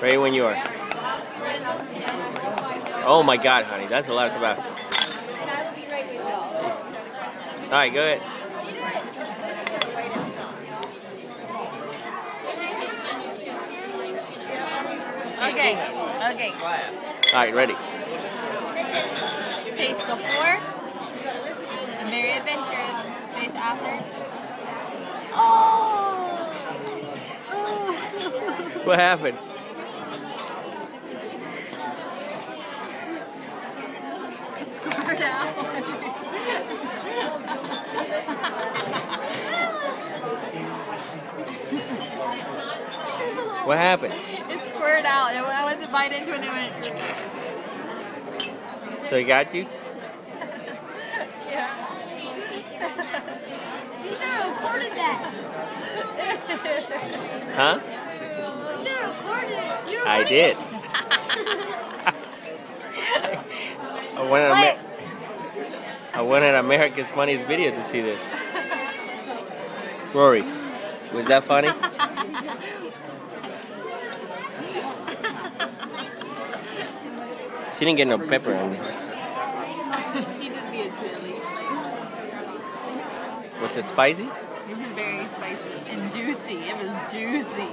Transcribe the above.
Ready when you are. Oh my God, honey, that's a lot of Tabasco. All right, go ahead. Okay. Okay. All right, ready. Face before. Merry Adventures. Face after. Oh! Oh! What happened? It squirted out. What happened? It squirted out. I went to bite into it and it went. So he got you? Yeah. You should have recorded that. Huh? You should have recorded it. You I did. I wanted America's Funniest Video to see this. Rory, was that funny? She didn't get no pepper on me. She just being silly. Was it spicy? It was very spicy and juicy. It was juicy.